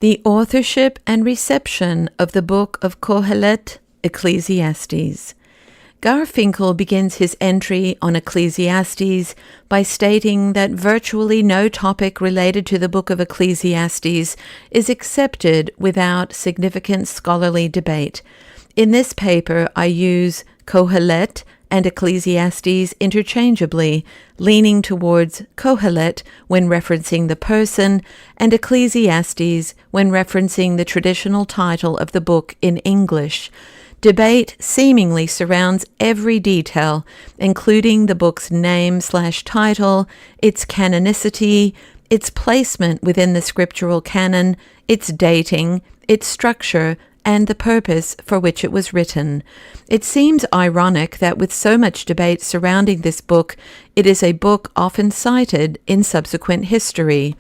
The authorship and reception of the book of Qoheleth, Ecclesiastes. Garfinkel begins his entry on Ecclesiastes by stating that virtually no topic related to the book of Ecclesiastes is accepted without significant scholarly debate. In this paper, I use Qoheleth and Ecclesiastes interchangeably, leaning towards Qoheleth when referencing the person and Ecclesiastes when referencing the traditional title of the book in English. Debate seemingly surrounds every detail, including the book's name/title, its canonicity, its placement within the scriptural canon, its dating, its structure, and the purpose for which it was written. It seems ironic that with so much debate surrounding this book, it is a book often cited in subsequent history.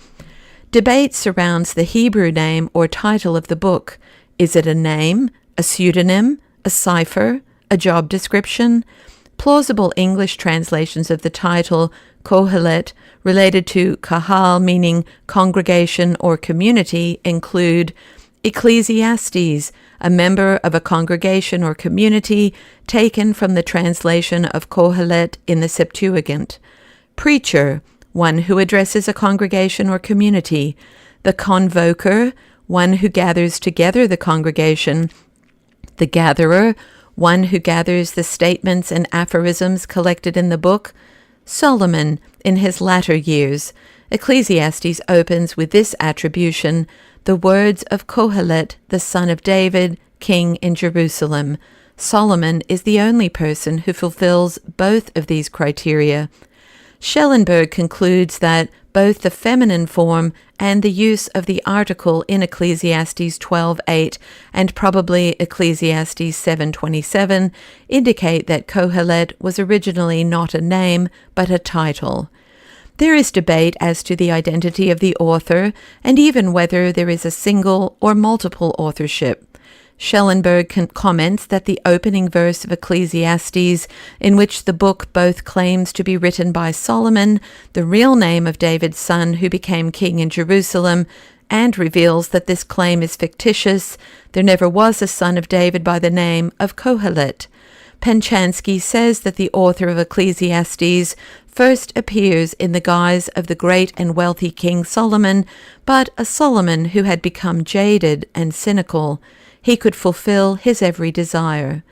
Debate surrounds the Hebrew name or title of the book. Is it a name, a pseudonym, a cipher, a job description? Plausible English translations of the title, Qoheleth, related to kahal, meaning congregation or community, include Ecclesiastes, a member of a congregation or community, taken from the translation of Qoheleth in the Septuagint. Preacher, one who addresses a congregation or community. The convoker, one who gathers together the congregation. The gatherer, one who gathers the statements and aphorisms collected in the book. Solomon, in his latter years. Ecclesiastes opens with this attribution, the words of Qoheleth, the son of David, king in Jerusalem. Solomon is the only person who fulfills both of these criteria. Schellenberg concludes that both the feminine form and the use of the article in Ecclesiastes 12:8 and probably Ecclesiastes 7:27 indicate that Qoheleth was originally not a name but a title. There is debate as to the identity of the author and even whether there is a single or multiple authorship. Schellenberg comments that the opening verse of Ecclesiastes, in which the book both claims to be written by Solomon, the real name of David's son who became king in Jerusalem, and reveals that this claim is fictitious. There never was a son of David by the name of Qoheleth. Penchansky says that the author of Ecclesiastes first appears in the guise of the great and wealthy King Solomon, but a Solomon who had become jaded and cynical. He could fulfill his every desire.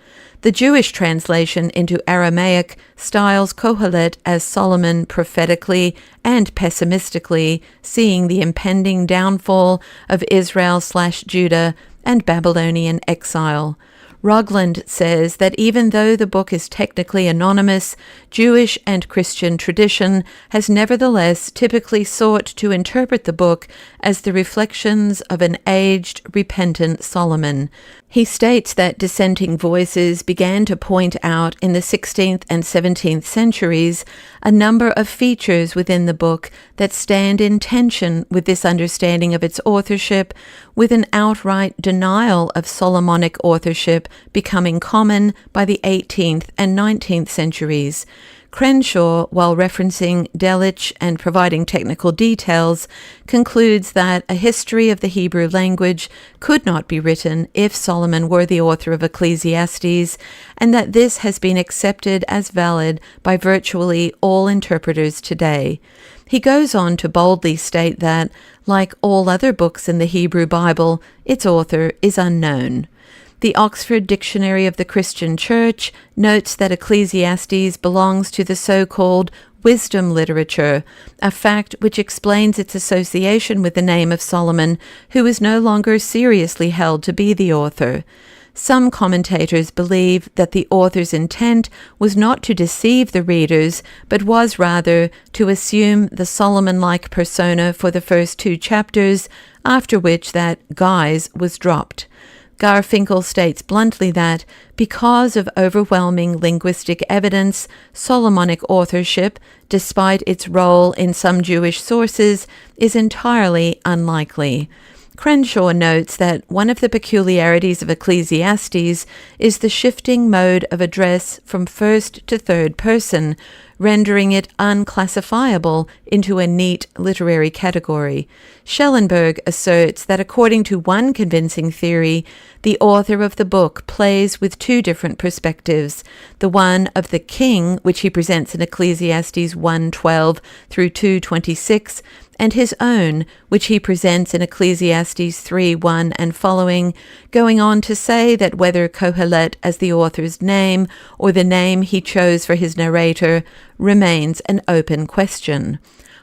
The Jewish translation into Aramaic styles Qoheleth as Solomon prophetically and pessimistically seeing the impending downfall of Israel/Judah and Babylonian exile. Rogland says that even though the book is technically anonymous, Jewish and Christian tradition has nevertheless typically sought to interpret the book as the reflections of an aged, repentant Solomon. He states that dissenting voices began to point out in the 16th and 17th centuries a number of features within the book that stand in tension with this understanding of its authorship, with an outright denial of Solomonic authorship becoming common by the 18th and 19th centuries. Crenshaw, while referencing Delitzsch and providing technical details, concludes that a history of the Hebrew language could not be written if Solomon were the author of Ecclesiastes, and that this has been accepted as valid by virtually all interpreters today. He goes on to boldly state that, like all other books in the Hebrew Bible, its author is unknown. The Oxford Dictionary of the Christian Church notes that Ecclesiastes belongs to the so-called wisdom literature, a fact which explains its association with the name of Solomon, who is no longer seriously held to be the author. Some commentators believe that the author's intent was not to deceive the readers, but was rather to assume the Solomon-like persona for the first 2 chapters, after which that guise was dropped. Garfinkel states bluntly that, because of overwhelming linguistic evidence, Solomonic authorship, despite its role in some Jewish sources, is entirely unlikely. Crenshaw notes that one of the peculiarities of Ecclesiastes is the shifting mode of address from first to third person, rendering it unclassifiable into a neat literary category. Schellenberg asserts that according to one convincing theory, the author of the book plays with two different perspectives, the one of the king, which he presents in Ecclesiastes 1:12 through 2:26, and his own, which he presents in Ecclesiastes 3:1 and following, going on to say that whether Qoheleth as the author's name or the name he chose for his narrator remains an open question.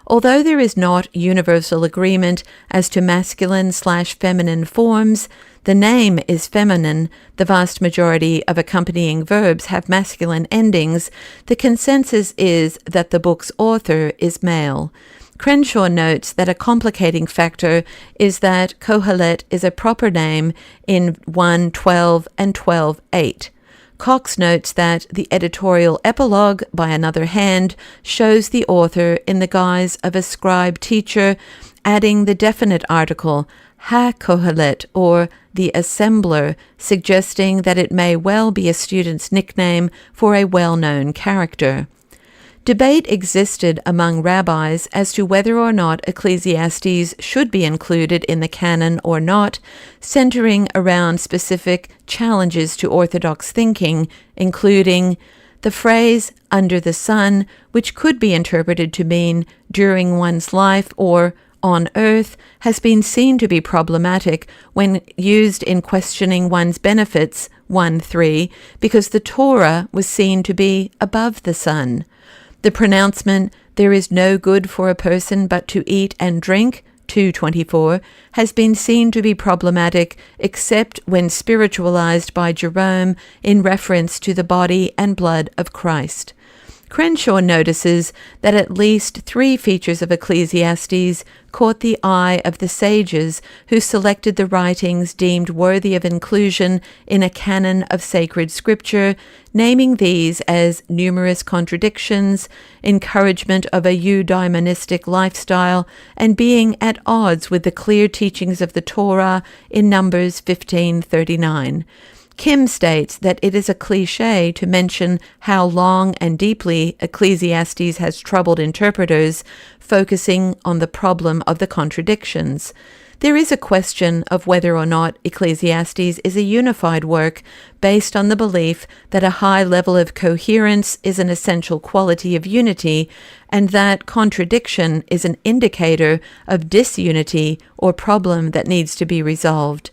Although there is not universal agreement as to masculine/feminine forms, the name is feminine, the vast majority of accompanying verbs have masculine endings, the consensus is that the book's author is male. Crenshaw notes that a complicating factor is that Qoheleth is a proper name in 1:12 and 12:8. Cox notes that the editorial epilogue, by another hand, shows the author in the guise of a scribe teacher, adding the definite article, ha-Qoheleth, or the assembler, suggesting that it may well be a student's nickname for a well-known character. Debate existed among rabbis as to whether or not Ecclesiastes should be included in the canon or not, centering around specific challenges to Orthodox thinking, including the phrase "under the sun," which could be interpreted to mean during one's life or on earth, has been seen to be problematic when used in questioning one's benefits, 1:3, because the Torah was seen to be above the sun. The pronouncement, "There is no good for a person but to eat and drink," 2:24, has been seen to be problematic except when spiritualized by Jerome in reference to the body and blood of Christ. Crenshaw notices that at least 3 features of Ecclesiastes caught the eye of the sages who selected the writings deemed worthy of inclusion in a canon of sacred scripture, naming these as numerous contradictions, encouragement of a eudaimonistic lifestyle, and being at odds with the clear teachings of the Torah in Numbers 15:39. Kim states that it is a cliché to mention how long and deeply Ecclesiastes has troubled interpreters, focusing on the problem of the contradictions. There is a question of whether or not Ecclesiastes is a unified work based on the belief that a high level of coherence is an essential quality of unity, and that contradiction is an indicator of disunity or problem that needs to be resolved.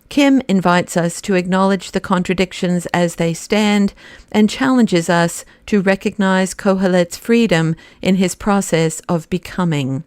Kim invites us to acknowledge the contradictions as they stand and challenges us to recognize Qoheleth's freedom in his process of becoming.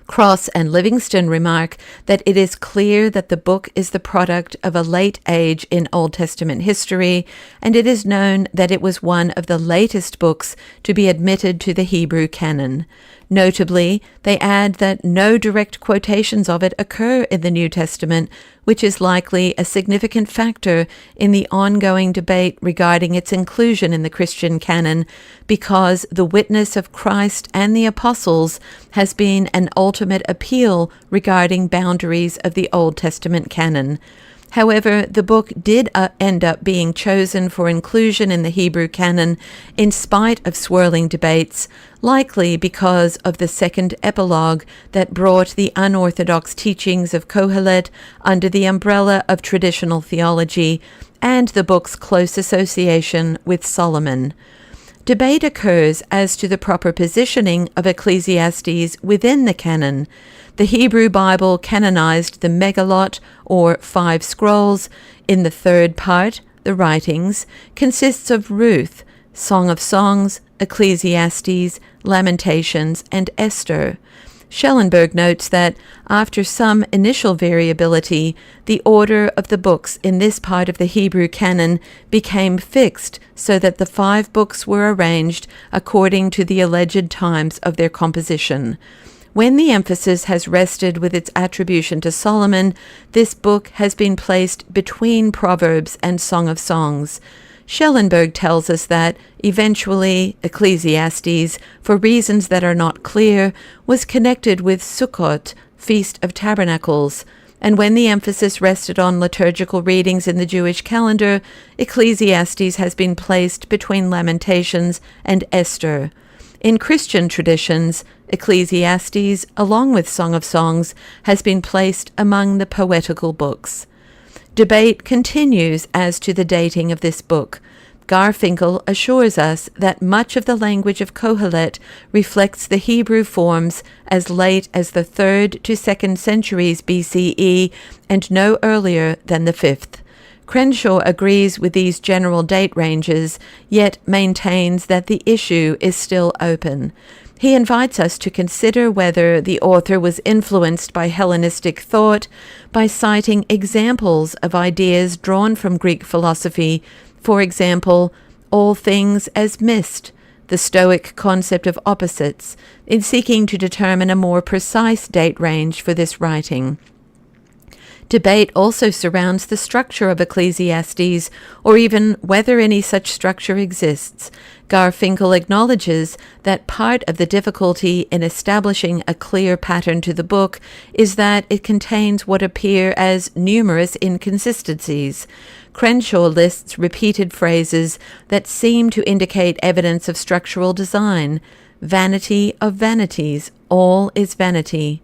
Cross and Livingston remark that it is clear that the book is the product of a late age in Old Testament history, and it is known that it was one of the latest books to be admitted to the Hebrew canon. Notably, they add that no direct quotations of it occur in the New Testament, which is likely a significant factor in the ongoing debate regarding its inclusion in the Christian canon, because the witness of Christ and the apostles has been an ultimate appeal regarding boundaries of the Old Testament canon. However, the book did end up being chosen for inclusion in the Hebrew canon in spite of swirling debates, likely because of the second epilogue that brought the unorthodox teachings of Qoheleth under the umbrella of traditional theology and the book's close association with Solomon. Debate occurs as to the proper positioning of Ecclesiastes within the canon. The Hebrew Bible canonized the Megalot, or 5 scrolls. In the third part, the writings, consists of Ruth, Song of Songs, Ecclesiastes, Lamentations, and Esther. Schellenberg notes that, after some initial variability, the order of the books in this part of the Hebrew canon became fixed so that the 5 books were arranged according to the alleged times of their composition. When the emphasis has rested with its attribution to Solomon, this book has been placed between Proverbs and Song of Songs. Schellenberg tells us that, eventually, Ecclesiastes, for reasons that are not clear, was connected with Sukkot, Feast of Tabernacles. And when the emphasis rested on liturgical readings in the Jewish calendar, Ecclesiastes has been placed between Lamentations and Esther. In Christian traditions, Ecclesiastes, along with Song of Songs, has been placed among the poetical books. Debate continues as to the dating of this book. Garfinkel assures us that much of the language of Qoheleth reflects the Hebrew forms as late as the 3rd to 2nd centuries BCE and no earlier than the 5th. Crenshaw agrees with these general date ranges, yet maintains that the issue is still open. He invites us to consider whether the author was influenced by Hellenistic thought by citing examples of ideas drawn from Greek philosophy. For example, all things as mist, the Stoic concept of opposites, in seeking to determine a more precise date range for this writing. Debate also surrounds the structure of Ecclesiastes, or even whether any such structure exists. Garfinkel acknowledges that part of the difficulty in establishing a clear pattern to the book is that it contains what appear as numerous inconsistencies. Crenshaw lists repeated phrases that seem to indicate evidence of structural design. Vanity of vanities, all is vanity.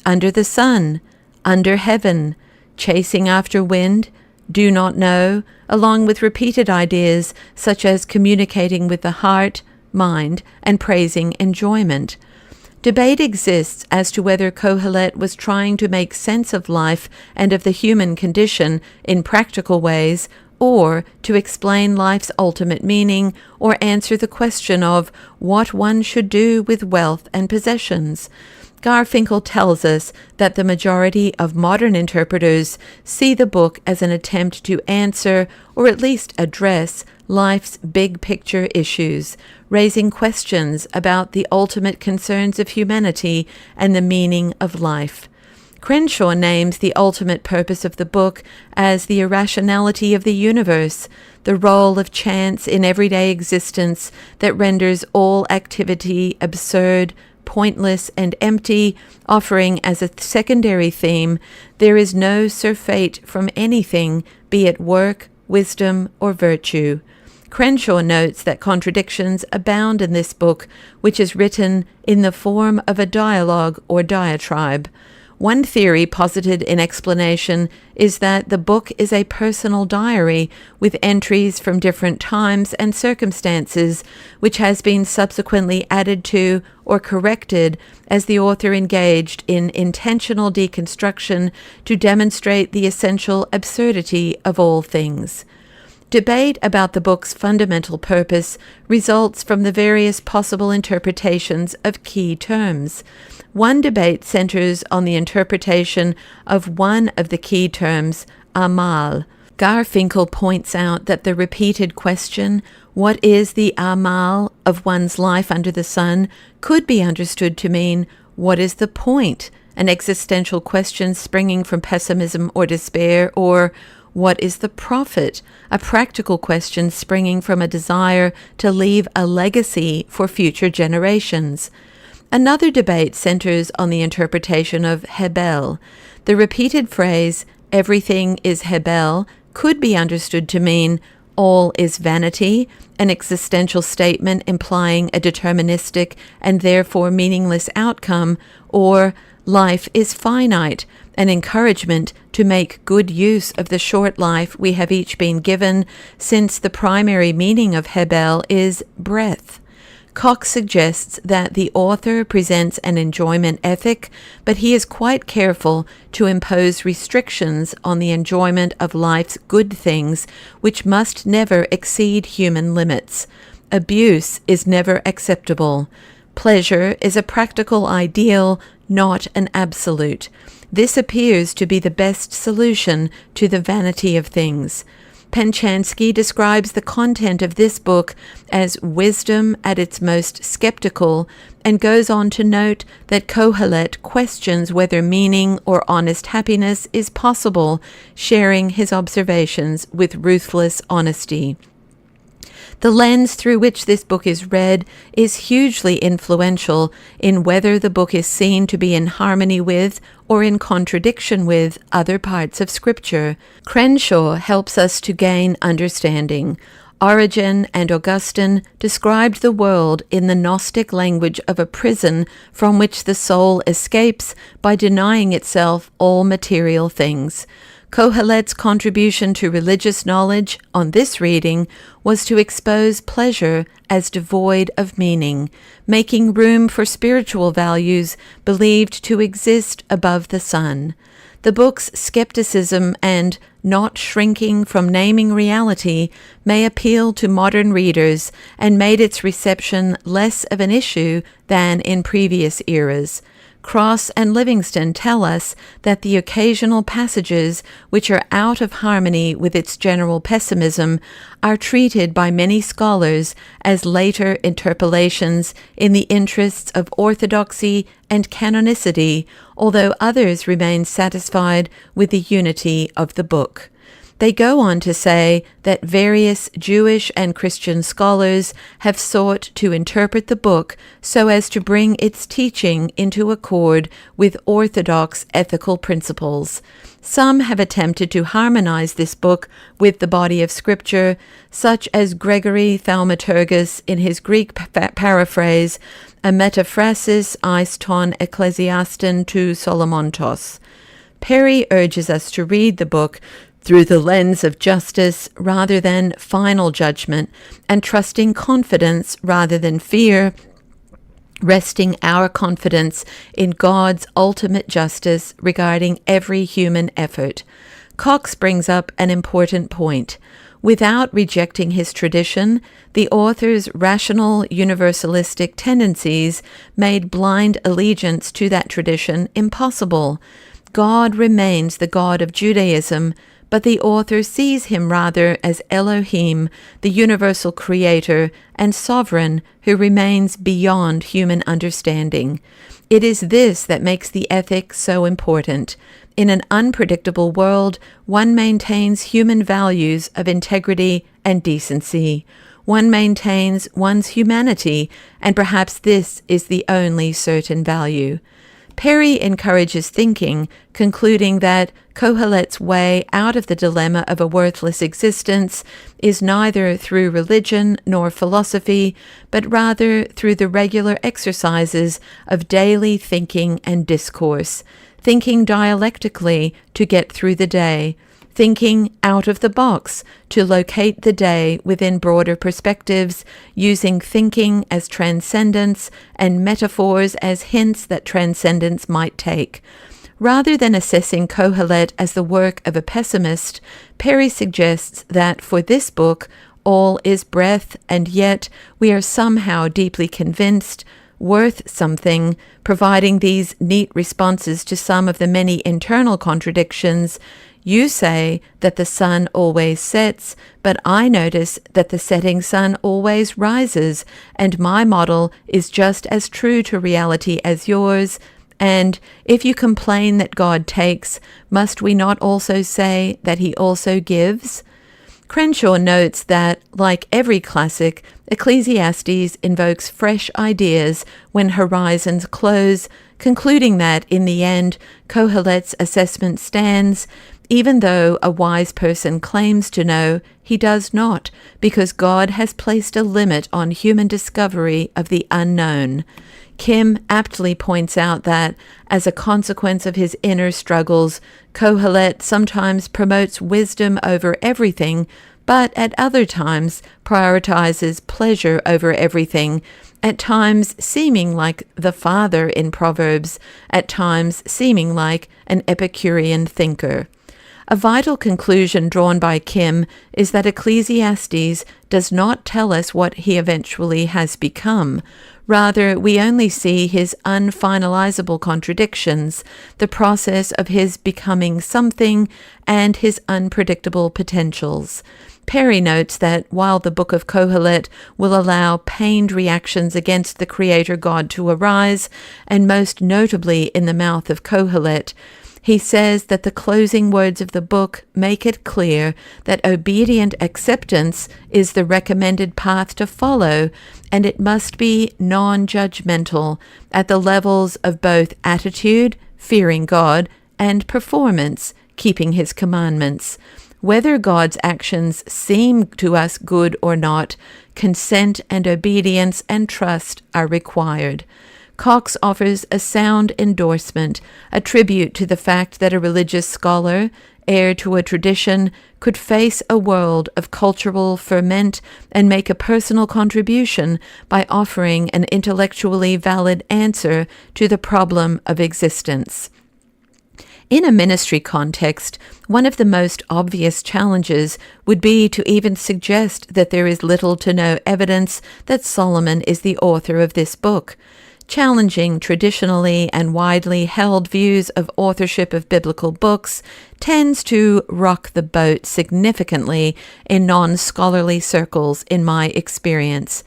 Under the sun, under heaven, chasing after wind, do not know, along with repeated ideas such as communicating with the heart, mind, and praising enjoyment. Debate exists as to whether Qoheleth was trying to make sense of life and of the human condition in practical ways, or to explain life's ultimate meaning, or answer the question of what one should do with wealth and possessions. Garfinkel tells us that the majority of modern interpreters see the book as an attempt to answer, or at least address, life's big picture issues, raising questions about the ultimate concerns of humanity and the meaning of life. Crenshaw names the ultimate purpose of the book as the irrationality of the universe, the role of chance in everyday existence that renders all activity absurd, pointless, and empty, offering as a secondary theme, there is no surfeit from anything, be it work, wisdom, or virtue. Crenshaw notes that contradictions abound in this book, which is written in the form of a dialogue or diatribe. One theory posited in explanation is that the book is a personal diary with entries from different times and circumstances, which has been subsequently added to or corrected as the author engaged in intentional deconstruction to demonstrate the essential absurdity of all things. Debate about the book's fundamental purpose results from the various possible interpretations of key terms. One debate centers on the interpretation of one of the key terms, amal. Garfinkel points out that the repeated question, what is the amal of one's life under the sun, could be understood to mean, what is the point? An existential question springing from pessimism or despair, or what is the profit? A practical question springing from a desire to leave a legacy for future generations. Another debate centers on the interpretation of Hebel. The repeated phrase, everything is Hebel, could be understood to mean all is vanity, an existential statement implying a deterministic and therefore meaningless outcome, or life is finite, an encouragement to make good use of the short life we have each been given, since the primary meaning of Hebel is breath. Cox suggests that the author presents an enjoyment ethic, but he is quite careful to impose restrictions on the enjoyment of life's good things, which must never exceed human limits. Abuse is never acceptable. Pleasure is a practical ideal, not an absolute. This appears to be the best solution to the vanity of things. Penchansky describes the content of this book as wisdom at its most skeptical, and goes on to note that Qoheleth questions whether meaning or honest happiness is possible, sharing his observations with ruthless honesty. The lens through which this book is read is hugely influential in whether the book is seen to be in harmony with or in contradiction with other parts of Scripture. Crenshaw helps us to gain understanding. Origen and Augustine described the world in the Gnostic language of a prison from which the soul escapes by denying itself all material things. Qoheleth's contribution to religious knowledge on this reading was to expose pleasure as devoid of meaning, making room for spiritual values believed to exist above the sun. The book's skepticism and not shrinking from naming reality may appeal to modern readers and made its reception less of an issue than in previous eras. Cross and Livingston tell us that the occasional passages which are out of harmony with its general pessimism are treated by many scholars as later interpolations in the interests of orthodoxy and canonicity, although others remain satisfied with the unity of the book. They go on to say that various Jewish and Christian scholars have sought to interpret the book so as to bring its teaching into accord with orthodox ethical principles. Some have attempted to harmonize this book with the body of Scripture, such as Gregory Thaumaturgus in his Greek paraphrase, a metaphrasis eis ton ecclesiaston tu Solomontos. Perry urges us to read the book through the lens of justice rather than final judgment, and trusting confidence rather than fear, resting our confidence in God's ultimate justice regarding every human effort. Cox brings up an important point. Without rejecting his tradition, the author's rational universalistic tendencies made blind allegiance to that tradition impossible. God remains the God of Judaism, but the author sees him rather as Elohim, the universal creator and sovereign who remains beyond human understanding. It is this that makes the ethic so important. In an unpredictable world, one maintains human values of integrity and decency. One maintains one's humanity, and perhaps this is the only certain value. Perry encourages thinking, concluding that Qoheleth's way out of the dilemma of a worthless existence is neither through religion nor philosophy, but rather through the regular exercises of daily thinking and discourse, thinking dialectically to get through the day, thinking out of the box to locate the day within broader perspectives, using thinking as transcendence and metaphors as hints that transcendence might take. Rather than assessing Qoheleth as the work of a pessimist, Perry suggests that for this book, all is breath, and yet we are somehow deeply convinced, worth something, providing these neat responses to some of the many internal contradictions. You say that the sun always sets, but I notice that the setting sun always rises, and my model is just as true to reality as yours. And if you complain that God takes, must we not also say that he also gives? Crenshaw notes that, like every classic, Ecclesiastes invokes fresh ideas when horizons close, concluding that, in the end, Qoheleth's assessment stands. Even though a wise person claims to know, he does not, because God has placed a limit on human discovery of the unknown. Kim aptly points out that, as a consequence of his inner struggles, Qoheleth sometimes promotes wisdom over everything, but at other times prioritizes pleasure over everything, at times seeming like the father in Proverbs, at times seeming like an Epicurean thinker. A vital conclusion drawn by Kim is that Ecclesiastes does not tell us what he eventually has become. Rather, we only see his unfinalizable contradictions, the process of his becoming something, and his unpredictable potentials. Perry notes that while the Book of Qoheleth will allow pained reactions against the Creator God to arise, and most notably in the mouth of Qoheleth, He says that the closing words of the book make it clear that obedient acceptance is the recommended path to follow, and it must be non-judgmental at the levels of both attitude, fearing God, and performance, keeping his commandments. Whether God's actions seem to us good or not, consent and obedience and trust are required. Cox offers a sound endorsement, a tribute to the fact that a religious scholar, heir to a tradition, could face a world of cultural ferment and make a personal contribution by offering an intellectually valid answer to the problem of existence. In a ministry context, one of the most obvious challenges would be to even suggest that there is little to no evidence that Solomon is the author of this book. Challenging traditionally and widely held views of authorship of biblical books tends to rock the boat significantly in non-scholarly circles, in my experience.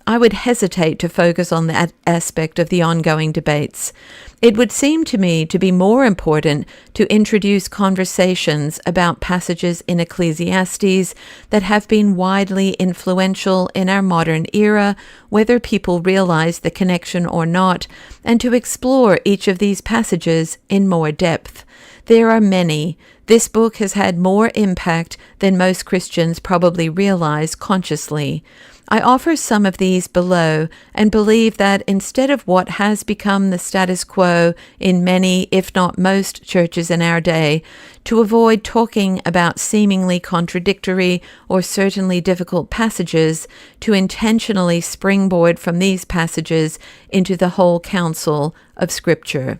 I would hesitate to focus on that aspect of the ongoing debates. It would seem to me to be more important to introduce conversations about passages in Ecclesiastes that have been widely influential in our modern era, whether people realize the connection or not, and to explore each of these passages in more depth. There are many. This book has had more impact than most Christians probably realize consciously. I offer some of these below and believe that instead of what has become the status quo in many, if not most, churches in our day, to avoid talking about seemingly contradictory or certainly difficult passages, to intentionally springboard from these passages into the whole counsel of Scripture.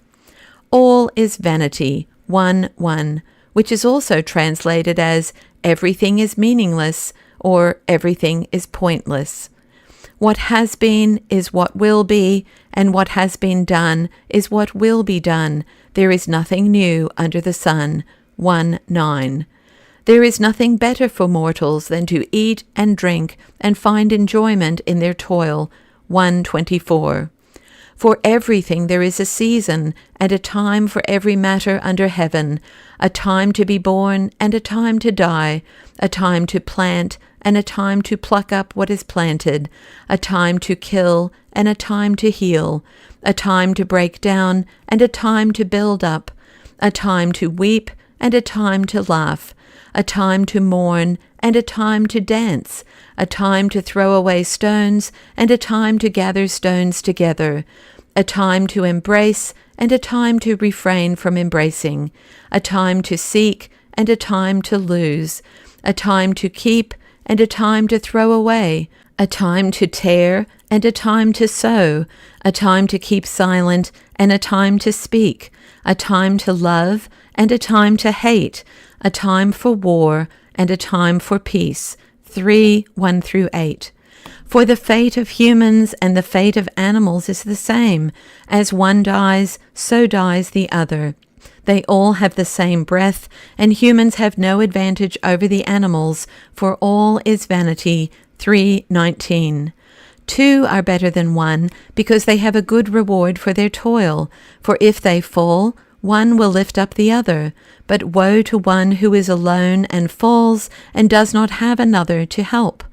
All is vanity, 1:1, which is also translated as everything is meaningless, or everything is pointless. What has been is what will be, and what has been done is what will be done. There is nothing new under the sun. 1:9. There is nothing better for mortals than to eat and drink and find enjoyment in their toil. 1:24. For everything there is a season, and a time for every matter under heaven, a time to be born and a time to die, a time to plant and a time to pluck up what is planted, a time to kill and a time to heal, a time to break down and a time to build up, a time to weep and a time to laugh, a time to mourn and a time to dance, a time to throw away stones and a time to gather stones together, a time to embrace and a time to refrain from embracing, a time to seek and a time to lose, a time to keep and a time to throw away, a time to tear and a time to sow, a time to keep silent and a time to speak, a time to love and a time to hate, a time for war and a time for peace. 3:1-8. For the fate of humans and the fate of animals is the same. As one dies, so dies the other. They all have the same breath, and humans have no advantage over the animals, for all is vanity. 3:19. Two are better than one, because they have a good reward for their toil. For if they fall, one will lift up the other. But woe to one who is alone and falls, and does not have another to help.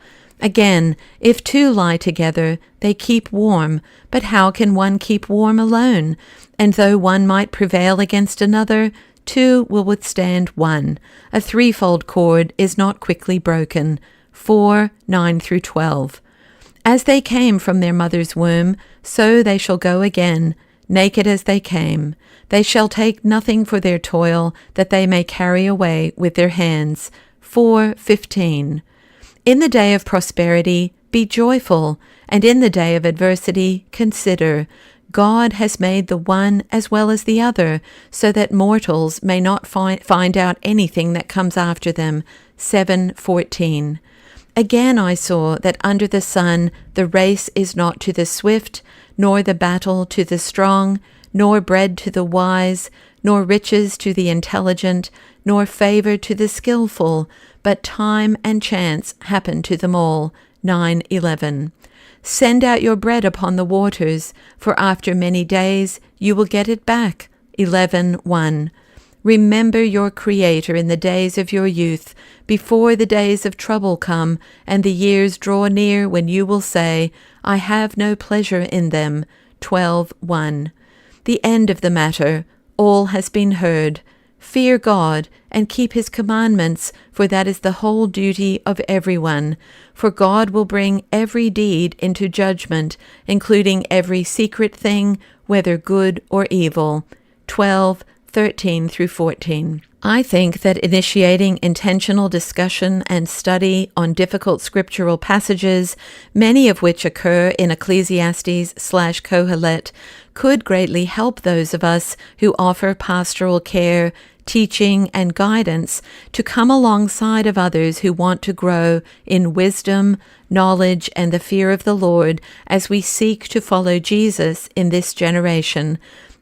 Again, if two lie together, they keep warm, but how can one keep warm alone? And though one might prevail against another, two will withstand one. A threefold cord is not quickly broken. 4:9-12. As they came from their mother's womb, so they shall go again, naked as they came. They shall take nothing for their toil, that they may carry away with their hands. 4:15. In the day of prosperity, be joyful, and in the day of adversity, consider. God has made the one as well as the other, so that mortals may not find out anything that comes after them. 7:14. Again I saw that under the sun the race is not to the swift, nor the battle to the strong, nor bread to the wise, nor riches to the intelligent, nor favor to the skillful, but time and chance happen to them all. 9:11. Send out your bread upon the waters, for after many days you will get it back. 11:1. Remember your Creator in the days of your youth, before the days of trouble come, and the years draw near when you will say, I have no pleasure in them. 12:1. The end of the matter. All has been heard. Fear God, and keep his commandments, for that is the whole duty of everyone. For God will bring every deed into judgment, including every secret thing, whether good or evil. 12:13-14. I think that initiating intentional discussion and study on difficult scriptural passages, many of which occur in Ecclesiastes/Qoheleth, could greatly help those of us who offer pastoral care, teaching, and guidance to come alongside of others who want to grow in wisdom, knowledge, and the fear of the Lord as we seek to follow Jesus in this generation.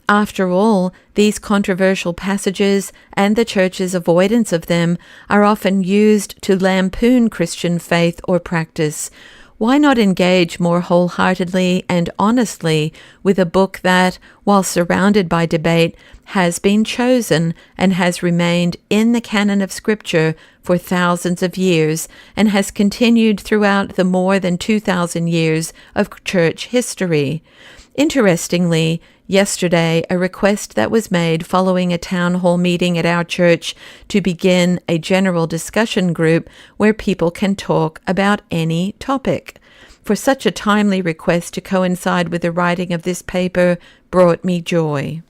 After all, these controversial passages and the Church's avoidance of them are often used to lampoon Christian faith or practice. Why not engage more wholeheartedly and honestly with a book that, while surrounded by debate, has been chosen and has remained in the canon of Scripture for thousands of years and has continued throughout the more than 2,000 years of church history? Interestingly, yesterday, a request that was made following a town hall meeting at our church to begin a general discussion group where people can talk about any topic. For such a timely request to coincide with the writing of this paper brought me joy.